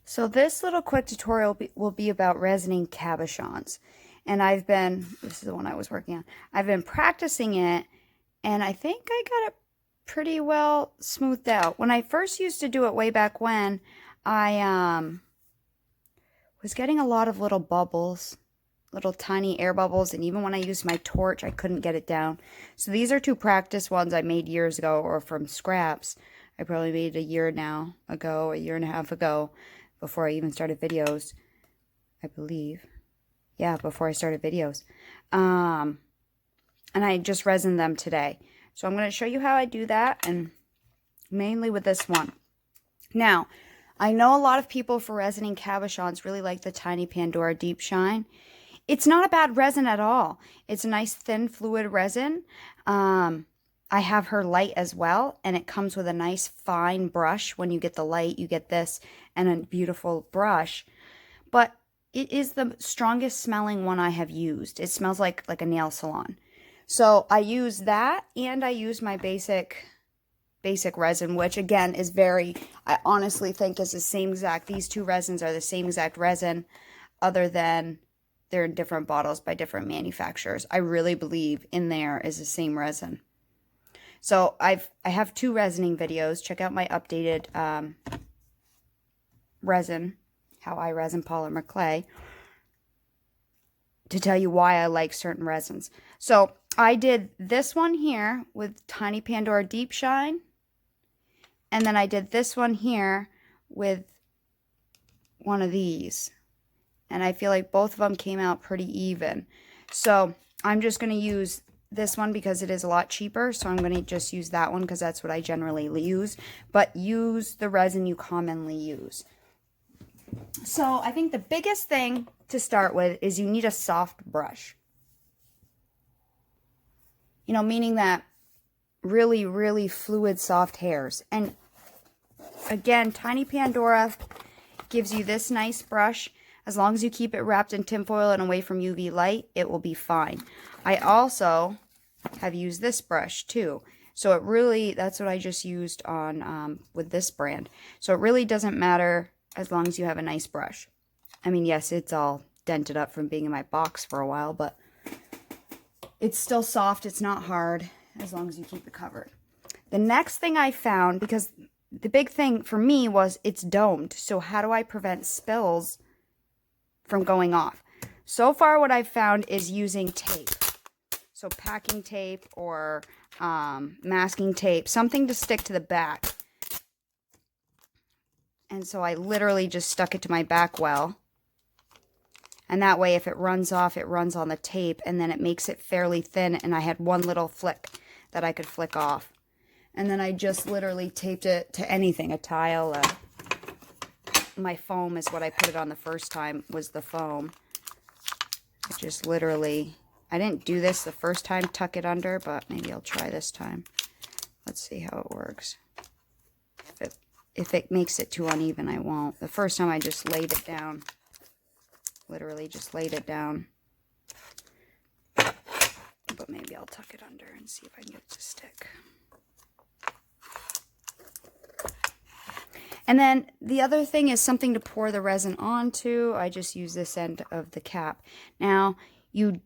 So this little quick tutorial will be about resining cabachons. And this is the one I was working on. I've been practicing it and I think I got it pretty well smoothed out. When I first used to do it way back when, I was getting a lot of little bubbles, little tiny air bubbles, and even when I used my torch, I couldn't get it down. So these are two practice ones I made years ago or from scraps. I probably made a year and a half ago, before I even started videos, I believe. Yeah, before I started videos. And I just resined them today. So I'm going to show you how I do that, and mainly with this one. Now, I know a lot of people for resining cabachons really like the Tiny Pandora Deep Shine. It's not a bad resin at all. It's a nice thin fluid resin. I have her light as well, and it comes with a nice fine brush. When you get the light, you get this and a beautiful brush. But it is the strongest smelling one I have used. It smells like a nail salon. So I use that, and I use my basic resin, which again is I honestly think is the same exact, these two resins are the same exact resin, other than they're in different bottles by different manufacturers. I really believe in there is the same resin. So I have two resining videos. Check out my updated resin, how I resin polymer clay, to tell you why I like certain resins. So I did this one here with Tiny Pandora Deep Shine, and then I did this one here with one of these. And I feel like both of them came out pretty even. So I'm just going to use this one because it is a lot cheaper. So I'm going to just use that one because that's what I generally use. But use the resin you commonly use. So I think the biggest thing to start with is you need a soft brush. You know, meaning that really, really fluid, soft hairs. And again, Tiny Pandora gives you this nice brush. As long as you keep it wrapped in tinfoil and away from UV light, it will be fine. I also have used this brush too. So it really, that's what I just used on with this brand. So it really doesn't matter as long as you have a nice brush. I mean, yes, it's all dented up from being in my box for a while, but it's still soft. It's not hard as long as you keep it covered. The next thing I found, because the big thing for me was it's domed. So how do I prevent spills from going off? So far what I've found is using tape. So packing tape or masking tape, something to stick to the back. And so I literally just stuck it to my back well. And that way if it runs off, it runs on the tape, and then it makes it fairly thin, and I had one little flick that I could flick off. And then I just literally taped it to anything, a tile, my foam is what I put it on the first time, was the foam. I just literally, I didn't do this the first time, tuck it under, but maybe I'll try this time. Let's see how it works. If it makes it too uneven, I won't. The first time I just laid it down. Literally just laid it down. But maybe I'll tuck it under and see if I can get it to stick. And then the other thing is something to pour the resin onto. I just use this end of the cap. Now, you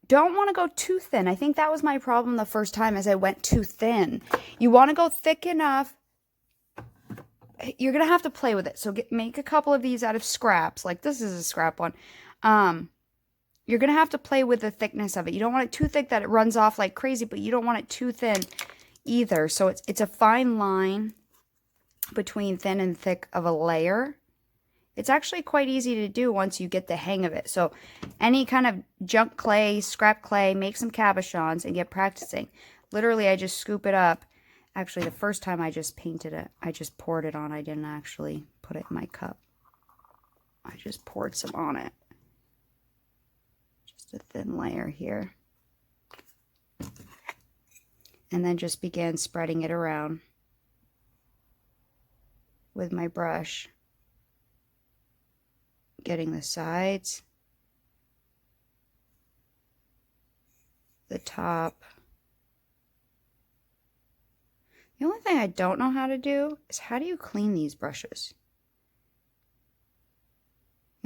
don't want to go too thin. I think that was my problem the first time, as I went too thin. You want to go thick enough. You're going to have to play with it. So make a couple of these out of scraps. Like this is a scrap one. You're going to have to play with the thickness of it. You don't want it too thick that it runs off like crazy, but you don't want it too thin either. So it's a fine line between thin and thick of a layer. It's actually quite easy to do once you get the hang of it. So any kind of junk clay, scrap clay, make some cabachons and get practicing. Literally, I just scoop it up. Actually, the first time I just painted it, I just poured it on. I didn't actually put it in my cup. I just poured some on it. Just a thin layer here. And then just began spreading it around with my brush. Getting the sides, the top. The only thing I don't know how to do is how do you clean these brushes?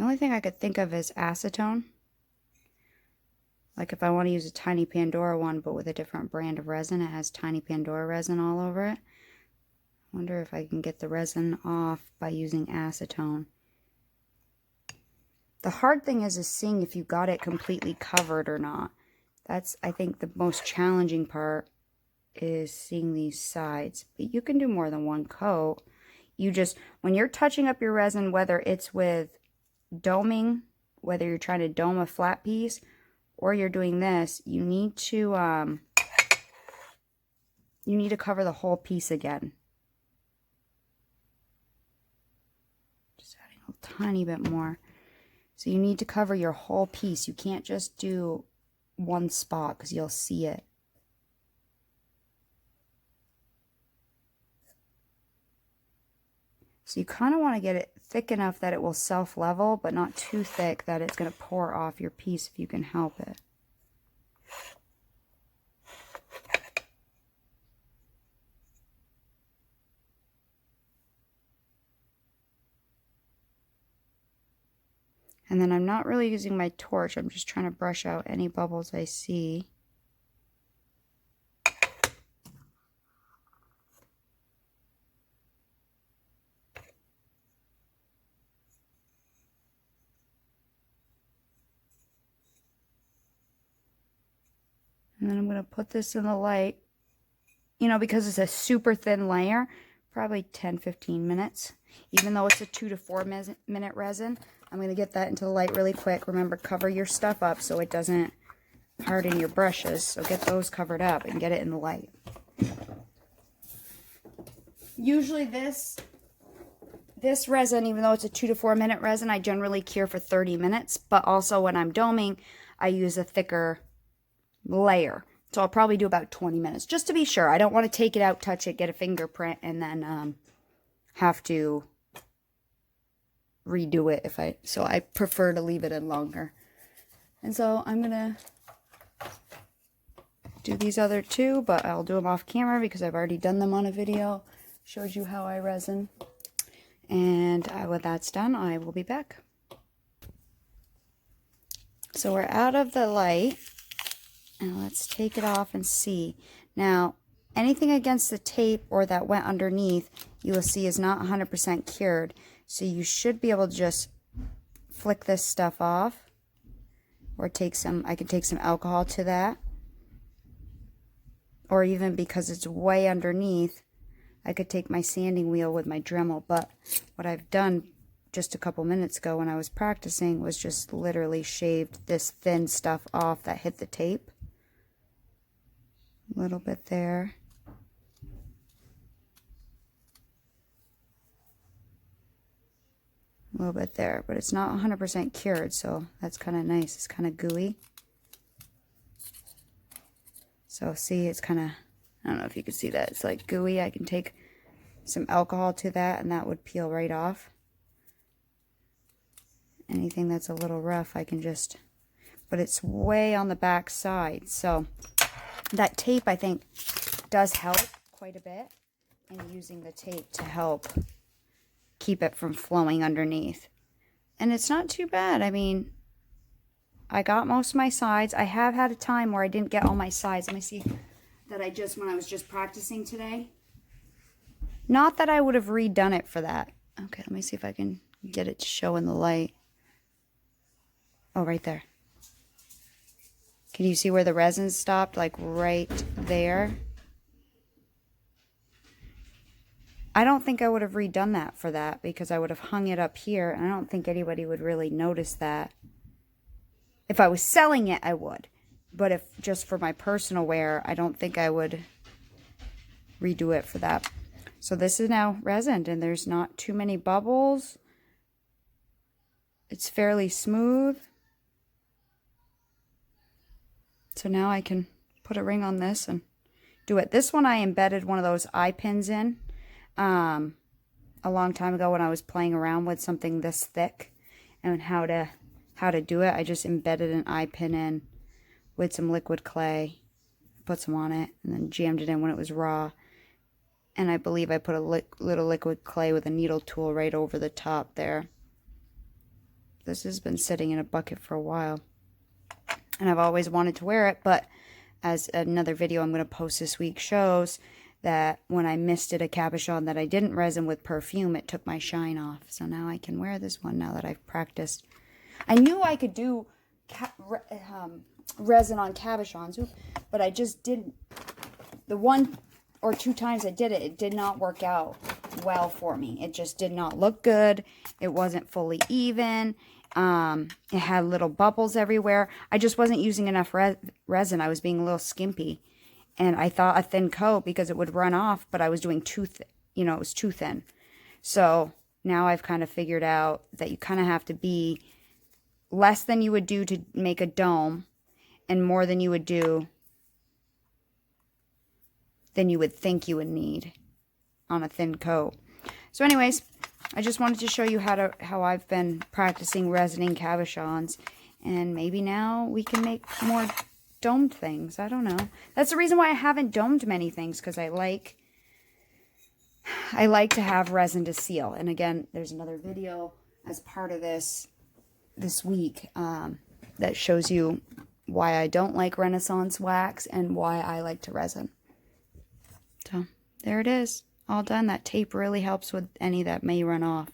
The only thing I could think of is acetone. Like if I want to use a tiny Pandora one, but with a different brand of resin, it has tiny Pandora resin all over it. I wonder if I can get the resin off by using acetone. The hard thing is seeing if you got it completely covered or not. That's, I think, the most challenging part is seeing these sides. But you can do more than one coat. You just, when you're touching up your resin, whether it's with doming, whether you're trying to dome a flat piece, or you're doing this, you need to cover the whole piece again. Just adding a tiny bit more. So you need to cover your whole piece. You can't just do one spot because you'll see it. So you kind of want to get it thick enough that it will self-level, but not too thick that it's going to pour off your piece if you can help it. And then I'm not really using my torch. I'm just trying to brush out any bubbles I see. And then I'm going to put this in the light, you know, because it's a super thin layer, probably 10-15 minutes. Even though it's a 2 to 4 minute resin, I'm going to get that into the light really quick. Remember, cover your stuff up so it doesn't harden your brushes. So get those covered up and get it in the light. Usually this resin, even though it's a 2 to 4 minute resin, I generally cure for 30 minutes. But also when I'm doming, I use a thicker layer. So I'll probably do about 20 minutes just to be sure. I don't want to take it out, touch it, get a fingerprint, and then have to redo it so I prefer to leave it in longer. And so I'm gonna do these other two, but I'll do them off camera because I've already done them on a video. Shows you how I resin. And when that's done, I will be back. So we're out of the light. And let's take it off and see. Now, anything against the tape or that went underneath, you will see is not 100% cured. So you should be able to just flick this stuff off. Or I can take some alcohol to that. Or even because it's way underneath, I could take my sanding wheel with my Dremel. But what I've done just a couple minutes ago when I was practicing was just literally shaved this thin stuff off that hit the tape. A little bit there. A little bit there, but it's not 100% cured, so that's kind of nice. It's kind of gooey. So see, it's kind of, I don't know if you can see that. It's like gooey. I can take some alcohol to that and that would peel right off. Anything that's a little rough, I can just, but it's way on the back side. So that tape, I think, does help quite a bit in using the tape to help keep it from flowing underneath. And it's not too bad. I mean, I got most of my sides. I have had a time where I didn't get all my sides. Let me see that when I was just practicing today. Not that I would have redone it for that. Okay, let me see if I can get it to show in the light. Oh, right there. Can you see where the resin stopped? Like right there. I don't think I would have redone that for that because I would have hung it up here. And I don't think anybody would really notice that. If I was selling it, I would. But if just for my personal wear, I don't think I would redo it for that. So this is now resined and there's not too many bubbles. It's fairly smooth. So now I can put a ring on this and do it. This one I embedded one of those eye pins in a long time ago when I was playing around with something this thick and how to do it. I just embedded an eye pin in with some liquid clay, put some on it, and then jammed it in when it was raw. And I believe I put a little liquid clay with a needle tool right over the top there. this has been sitting in a bucket for a while. And I've always wanted to wear it, but as another video I'm going to post this week shows, that when I misted a cabochon that I didn't resin with perfume, it took my shine off. So now I can wear this one now that I've practiced. I knew I could do resin on cabochons, but I just didn't. The 1 or 2 times I did it, it did not work out well for me. It just did not look good. It wasn't fully even. It had little bubbles everywhere. I just wasn't using enough resin. I was being a little skimpy. And I thought a thin coat because it would run off, but I was doing too thin. You know, it was too thin. So now I've kind of figured out that you kind of have to be less than you would do to make a dome and more than you would do than you would think you would need on a thin coat. So anyways, I just wanted to show you how I've been practicing resining cabochons, and maybe now we can make more domed things. I don't know. That's the reason why I haven't domed many things, because I like to have resin to seal. And again, there's another video as part of this week that shows you why I don't like Renaissance wax and why I like to resin. So there it is, all done. That tape really helps with any that may run off.